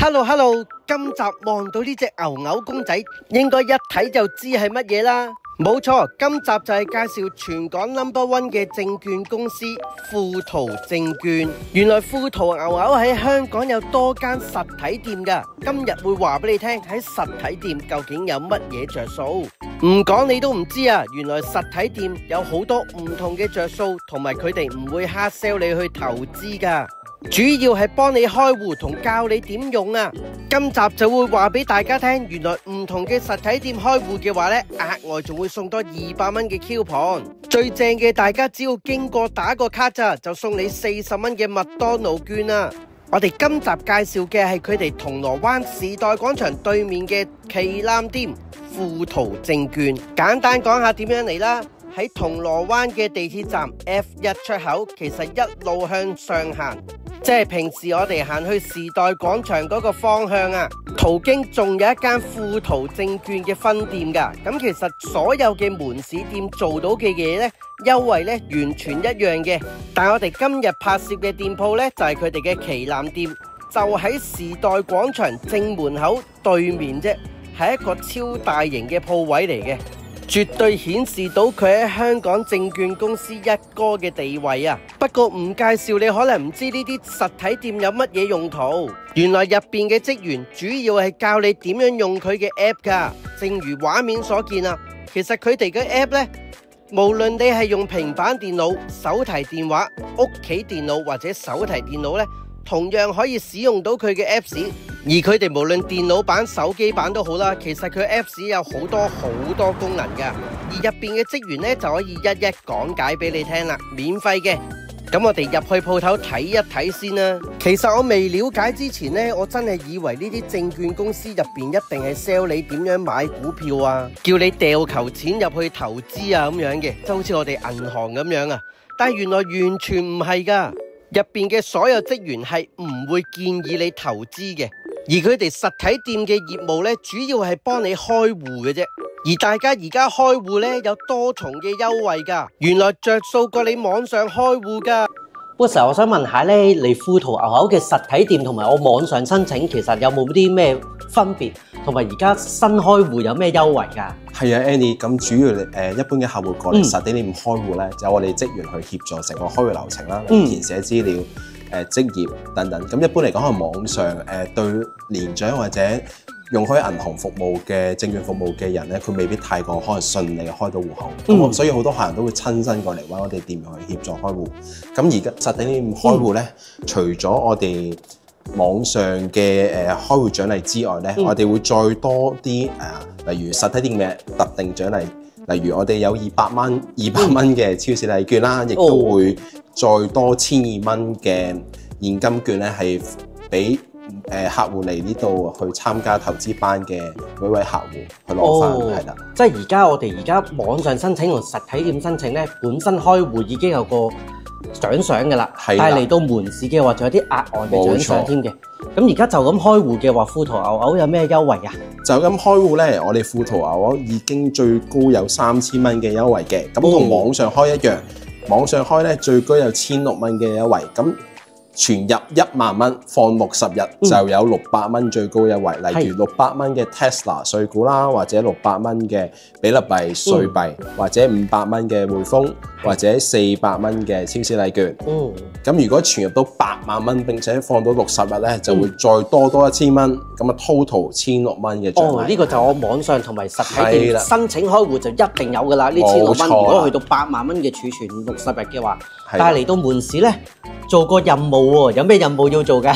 Hello，今集望到呢隻牛公仔，應該一睇就知係乜嘢啦。冇錯，今集就係介紹全港 No.1 嘅證券公司富途證券。原來富途牛喺香港有多間實體店㗎。今日會話俾你聽喺實體店究竟有乜嘢着數。唔講你都唔知啊！原來實體店有好多唔同嘅着數，同埋佢哋唔會 hard sell 你去投資㗎。主要係幫你開戶同教你點用啊！今集就會話俾大家聽，原來唔同嘅實體店開戶嘅話呢，額外仲會送多200蚊嘅 coupon。最正嘅，大家只要經過打個卡咋，就送你40蚊嘅麥當勞券啊！我哋今集介紹嘅係佢哋銅鑼灣時代廣場對面嘅旗艦店富途證券。簡單講下點樣嚟啦。喺銅鑼灣嘅地鐵站 F1 出口，其實一路向上行，即係平時我哋行去時代廣場嗰個方向啊。途經仲有一間富途證券嘅分店㗎。咁其實所有嘅門市店做到嘅嘢呢，優惠呢完全一樣嘅。但係我哋今日拍攝嘅店鋪呢，就係佢哋嘅旗艦店，就喺時代廣場正門口對面啫，係一個超大型嘅鋪位嚟嘅。絕對顯示到佢喺香港證券公司一哥嘅地位啊！不過唔介紹你可能唔知呢啲實體店有乜嘢用途。原來入邊嘅職員主要係教你點樣用佢嘅 app 噶。正如畫面所見啊，其實佢哋嘅 app 呢，無論你係用平板電腦、手提電話、屋企電腦或者手提電腦呢，同樣可以使用到佢嘅 apps。而佢哋無論電腦版、手機版都好啦，其實佢 apps 有好多功能㗎。而入邊嘅職員呢，就可以一一講解俾你聽啦，免費嘅。咁我哋入去鋪頭睇一睇先啦。其實我未了解之前呢，我真係以為呢啲證券公司入邊一定係 sell 你點樣買股票啊，叫你掉球錢入去投資啊咁樣嘅，就好似我哋銀行咁樣啊。但係原來完全唔係㗎，入邊嘅所有職員係唔會建議你投資嘅。而佢哋實體店嘅業務呢，主要係幫你開戶嘅啫。而大家而家開戶呢，有多重嘅優惠㗎，原來着數過你網上開戶㗎。Boss，我想問下呢，嚟富途牛嘅實體店同埋我網上申請，其實有冇啲咩分別？同埋而家新開戶有咩優惠㗎？係啊 ，Annie， 咁主要一般嘅客戶過嚟實體店開戶呢，就有我哋職員去協助成個開戶流程啦，填寫資料。職業等等，咁一般嚟講，喺網上對年長或者用開銀行服務嘅證券服務嘅人咧，佢未必太過可能順利開到戶口。咁所以好多客人都會親身過嚟揾我哋店去協助開戶。咁而家實體店開戶咧，除咗我哋網上嘅開戶獎勵之外咧，我哋會再多啲例如實體店嘅特定獎勵。例如我哋有200蚊嘅超市禮券啦，亦都會再多1200蚊嘅現金券咧，係俾客戶嚟呢度去參加投資班嘅每位客戶去攞翻，係啦。即係而家網上申請同實體店申請咧，本身開戶已經有個獎賞㗎啦，但係嚟到門市嘅話，仲有啲額外嘅獎賞添嘅。咁而家就咁開戶嘅話，富途牛有咩優惠啊？就咁開戶咧，我哋富途牛已經最高有3000蚊嘅優惠嘅，咁同網上開一樣，網上開咧最高有1600蚊嘅優惠，咁存入10000蚊，放60日就有600蚊最高優惠。例如600蚊嘅 Tesla 稅股啦，或者600蚊嘅比特幣稅幣，或者500蚊嘅匯豐，或者400蚊嘅超市禮券。咁如果存入到8萬蚊，並且放到60日咧，就會再多1000蚊，咁啊 total 1600蚊嘅獎勵。呢個就我網上同埋實體店申請開戶就一定有㗎啦。呢1600蚊，如果去到8萬蚊嘅儲存60日嘅話，但係嚟到門市咧，做個任務喎，有咩任務要做㗎？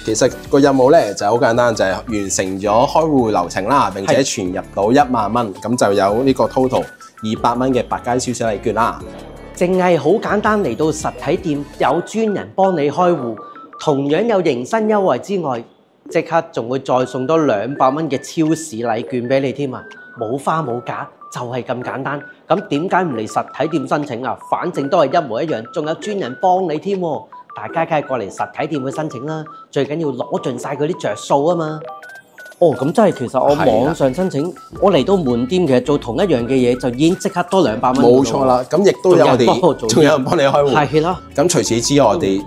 其實個任務咧就好簡單，就係完成咗開戶流程啦，並且存入到1萬蚊，咁就有呢個 total 200蚊嘅百佳超市禮券啦。淨係好簡單，嚟到實體店有專人幫你開戶，同樣有迎新優惠之外，即刻仲會再送多200蚊嘅超市禮券俾你添啊！冇花冇假，就係咁簡單。咁點解唔嚟實體店申請啊？反正都係一模一樣，仲有專人幫你添。大家梗係過嚟實體店去申請啦，最緊要攞盡晒佢啲着數啊嘛！哦，咁真係其實我網上申請，我嚟到門店其實做同一樣嘅嘢，就已經即刻多200蚊。冇錯啦，咁亦都有我哋，仲有人幫你開戶。係咯。咁除此之外，我哋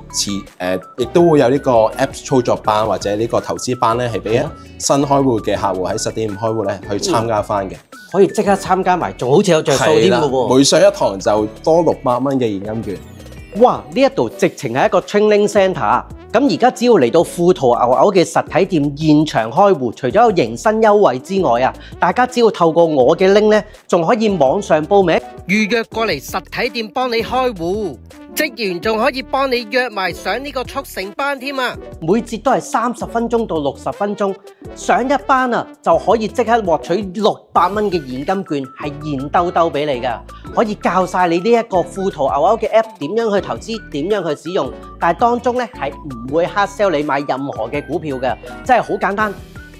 亦都會有呢個 Apps 操作班或者呢個投資班咧，係俾新開戶嘅客戶喺實體店開戶咧去參加翻嘅。可以即刻參加埋，仲好似有着數添嘅喎。每上一堂就多600蚊嘅現金券。哇！呢一度直情係一個 training centre。咁而家只要嚟到富途牛牛嘅實體店現場開戶，除咗有迎新優惠之外啊，大家只要透過我嘅 link 咧，仲可以網上報名預約過嚟實體店幫你開戶，職員仲可以幫你約埋上呢個速成班添啊！每節都係30分鐘到60分鐘，上一班啊就可以即刻獲取600蚊嘅現金券，係現兜兜俾你㗎，可以教晒你呢一個富途牛牛嘅 app 點樣去投資，點樣去使用，但係當中咧係唔會 hard sell 你買任何嘅股票嘅，真係好簡單，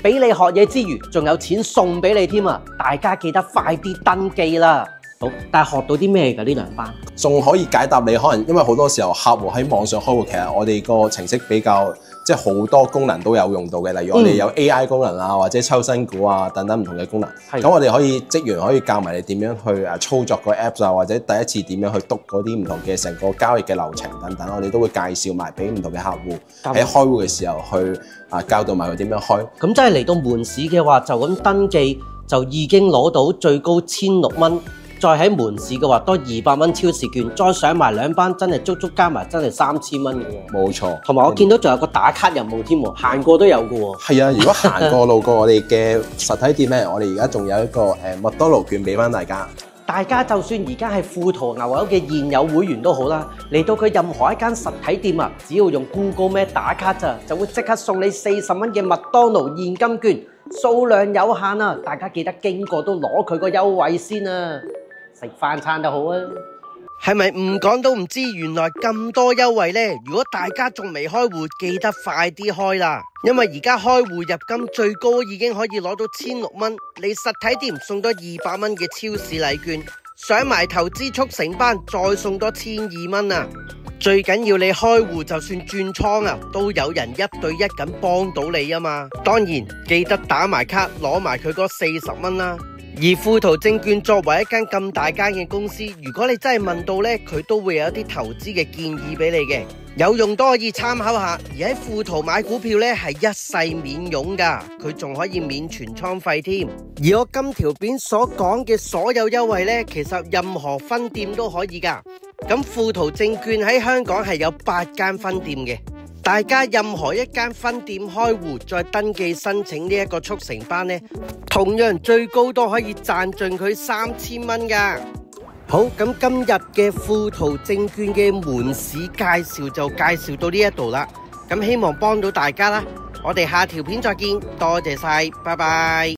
俾你學嘢之餘，仲有錢送俾你添啊！大家記得快啲登記啦！好，但係學到啲咩㗎呢2班？仲可以解答你可能因為好多時候客戶喺網上開戶，其實我哋個程式比較即係好多功能都有用到嘅，例如我哋有 AI 功能啊，或者抽新股啊等等唔同嘅功能。咁我哋職員可以教埋你點樣去操作個 Apps 啊，或者第一次點樣去篤嗰啲唔同嘅成個交易嘅流程等等，我哋都會介紹埋俾唔同嘅客戶喺開戶嘅時候去教導埋佢點樣開。咁真係嚟到門市嘅話，就咁登記就已經攞到最高1600蚊。再喺門市嘅話，多200蚊超市券，再上埋2班，真係足足加埋真係3000蚊嘅喎。冇錯，同埋我見到仲有個打卡任務添喎，行過都有嘅喎。係啊，如果行過路過我哋嘅實體店咧，我哋而家仲有一個麥當勞券俾翻大家。大家就算而家係富途牛牛嘅現有會員都好啦，嚟到佢任何一間實體店啊，只要用 Google Map 打卡咋，就會即刻送你40蚊嘅麥當勞現金券，數量有限啊！大家記得經過都攞佢個優惠先啊！食飯餐都好啊！係咪唔講都唔知原來咁多優惠呢？如果大家仲未開戶，記得快啲開啦！因為而家開戶入金最高已經可以攞到1600蚊，你實體店送多200蚊嘅超市禮券，上埋投資速成班再送多1200蚊啊！最緊要你開戶就算轉倉啊，都有人1對1咁幫到你啊嘛！當然記得打埋卡攞埋佢嗰40蚊啦。而富途證券作為一間咁大間嘅公司，如果你真係問到呢，佢都會有一啲投資嘅建議俾你嘅，有用都可以參考下。而喺富途買股票呢，係一世免佣㗎，佢仲可以免全倉費添。而我今條片所講嘅所有優惠呢，其實任何分店都可以㗎。咁富途證券喺香港係有8間分店嘅。大家任何一間分店開戶再登記申請呢一個速成班呢，同樣最高都可以賺盡佢3000蚊㗎。好，咁今日嘅富途證券嘅門市介紹就介紹到呢一度啦。咁希望幫到大家啦，我哋下條片再見，多謝晒，拜拜。